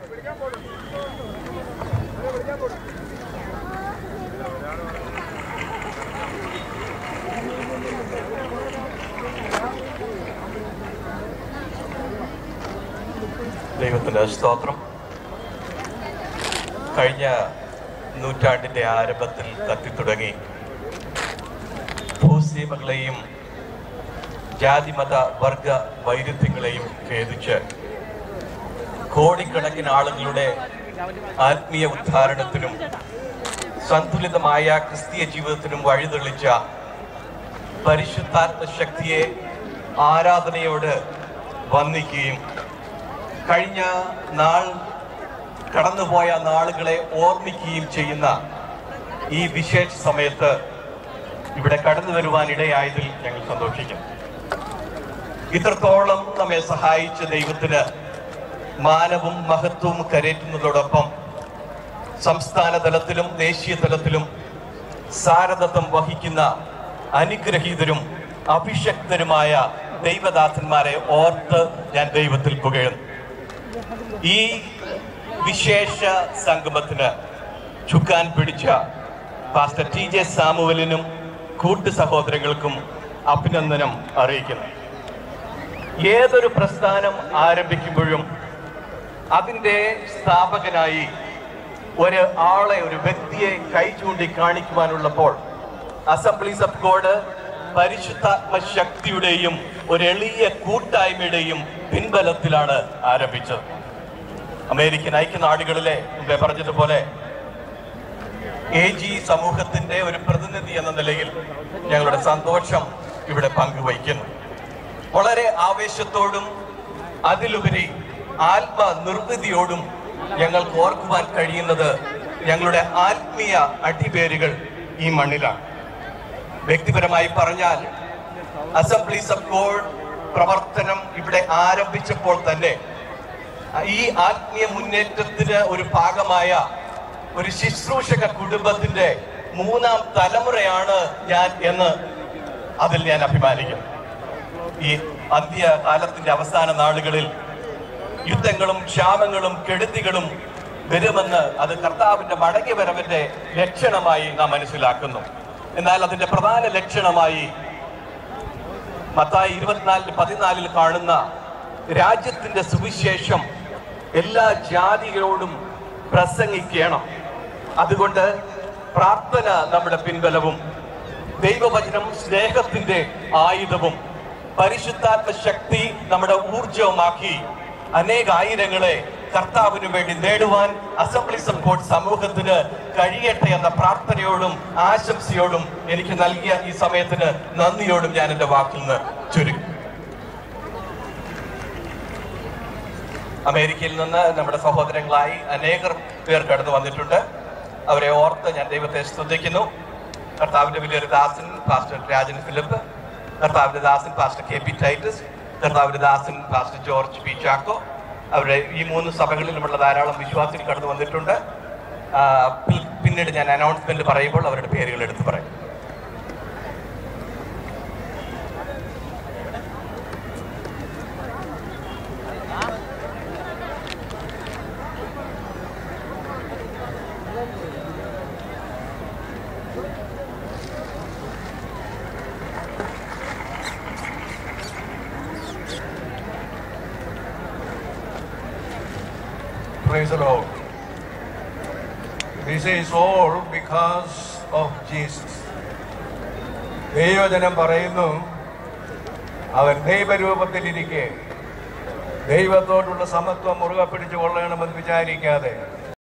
ദൈവത്തിന്റെ സ്തോത്രം. കഴിഞ്ഞ നൂറ്റാണ്ടിന്റെ ആരംഭത്തിൽ കത്തിത്തുടങ്ങി ഭൂസീമകളെയും ജാതിമത വർഗ വൈരുദ്ധ്യങ്ങളെയും ഖേദിച്ച് കോടിക്കണക്കിന് ആളുകളുടെ ആത്മീയ ഉദ്ധാരണത്തിനും സന്തുലിതമായ ക്രിസ്തീയ ജീവിതത്തിനും വഴിതെളിച്ച പരിശുദ്ധാത്മ ശക്തിയെ ആരാധനയോട് വന്ദിക്കുകയും കഴിഞ്ഞ നാൾ കടന്നുപോയ നാളുകളെ ഓർമ്മിക്കുകയും ചെയ്യുന്ന ഈ വിശേഷ സമയത്ത് ഇവിടെ കടന്നു വരുവാനിടയായതിൽ ഞങ്ങൾ സന്തോഷിക്കുന്നു. ഇത്രത്തോളം നമ്മെ സഹായിച്ച ദൈവത്തിന് മാനവും മഹത്വവും കരേറ്റുന്നതോടൊപ്പം സംസ്ഥാന തലത്തിലും ദേശീയ തലത്തിലും സാരഥത്വം വഹിക്കുന്ന അനുഗ്രഹീതരും അഭിഷക്തരുമായ ദൈവദാസന്മാരെ ഓർത്ത് ഞാൻ ദൈവത്തിൽ പുകഴുന്നു. ഈ വിശേഷ സംഗമത്തിന് ചുക്കാൻ പിടിച്ച പാസ്റ്റർ TJ സാമുവലിനും കൂട്ടു സഹോദരങ്ങൾക്കും അഭിനന്ദനം അറിയിക്കുന്നു. ഏതൊരു പ്രസ്ഥാനം ആരംഭിക്കുമ്പോഴും അതിൻ്റെ സ്ഥാപകനായി ഒരു വ്യക്തിയെ കൈ ചൂണ്ടി കാണിക്കുവാനുള്ളപ്പോൾ അസംബ്ലീസ് ഓഫ് ഗോഡ് പരിശുദ്ധാത്മ ശക്തിയുടെയും ഒരു എളിയ കൂട്ടായ്മയുടെയും പിൻബലത്തിലാണ് ആരംഭിച്ചത്. അമേരിക്കൻ ഐക്യനാടുകളിലെ മുമ്പേ പറഞ്ഞതുപോലെ AG സമൂഹത്തിന്റെ ഒരു പ്രതിനിധി എന്ന നിലയിൽ ഞങ്ങളുടെ സന്തോഷം ഇവിടെ പങ്കുവയ്ക്കുന്നു. വളരെ ആവേശത്തോടും അതിലുപരി ആത്മനിർവൃതിയോടും ഞങ്ങൾക്ക് ഓർക്കുവാൻ കഴിയുന്നത് ഞങ്ങളുടെ ആത്മീയ അടിവേരുകൾ ഈ മണ്ണിലാണ്. വ്യക്തിപരമായി പറഞ്ഞാൽ അസംബ്ലീസ് ഓഫ് ഗോഡ് പ്രവർത്തനം ഇവിടെ ആരംഭിച്ചപ്പോൾ തന്നെ ഈ ആത്മീയ മുന്നേറ്റത്തിന് ഒരു ഭാഗമായ ഒരു ശുശ്രൂഷക കുടുംബത്തിന്റെ 3ാം തലമുറയാണ് ഞാൻ എന്ന് അതിൽ ഞാൻ അഭിമാനിക്കും. ഈ അന്ത്യകാലത്തിന്റെ അവസാന നാളുകളിൽ യുദ്ധങ്ങളും ക്ഷാമങ്ങളും കെടുതികളും വരുമെന്ന് അത് കർത്താവിന്റെ മടങ്ങി വരവിന്റെ ലക്ഷണമായി നാം മനസ്സിലാക്കുന്നു. എന്നാൽ അതിന്റെ പ്രധാന ലക്ഷണമായി മത്തായി 24:14 കാണുന്ന രാജ്യത്തിന്റെ സുവിശേഷം എല്ലാ ജാതികളോടും പ്രസംഗിക്കണം. അതുകൊണ്ട് പ്രാർത്ഥന നമ്മുടെ പിൻബലവും ദൈവവചനം സ്നേഹത്തിന്റെ ആയുധവും പരിശുദ്ധാത്മ ശക്തി നമ്മുടെ ഊർജവുമാക്കി അനേകായിരങ്ങളെ കർത്താവിന് വേണ്ടി നേടുവാൻ അസംബ്ലീസ് ഓഫ് ഗോഡ് സമൂഹത്തിന് കഴിയട്ടെ എന്ന പ്രാർത്ഥനയോടും ആശംസയോടും എനിക്ക് നൽകിയ ഈ സമയത്തിന് നന്ദിയോടും ഞാൻ എൻ്റെ വാക്കിൽ നിന്ന് ചുരുക്കും. അമേരിക്കയിൽ നിന്ന് നമ്മുടെ സഹോദരങ്ങളായി അനേകർ പേർ കടന്നു വന്നിട്ടുണ്ട്. അവരെ ഓർത്ത് ഞാൻ ദൈവത്തെ സ്തുതിക്കുന്നു. കർത്താവിന്റെ വലിയൊരു ദാസൻ പാസ്റ്റർ രാജൻ ഫിലിപ്പ്, കർത്താവിന്റെ ദാസൻ പാസ്റ്റർ KP ടൈറ്റസ്, കർത്താവിന്റെ ദാസൻ പാസ്റ്റർ ജോർജ് P ചാക്കോ, അവരുടെ ഈ 3 സഭകളിലുമുള്ള ധാരാളം വിശ്വാസികൾ കടന്നു വന്നിട്ടുണ്ട്. പിന്നീട് ഞാൻ അനൗൺസ്മെന്റ് പറയുമ്പോൾ അവരുടെ പേരുകൾ എടുത്തു പറയും. Praise the Lord. This is all because of Jesus. ദൈവജനം പറയുന്നു, അവൻ ദൈവരൂപത്തിലിരിക്കെ ദൈവത്തോടുള്ള സമത്വം മുറുകെ പിടിച്ചു കൊള്ളണമെന്ന് വിചാരിക്കാതെ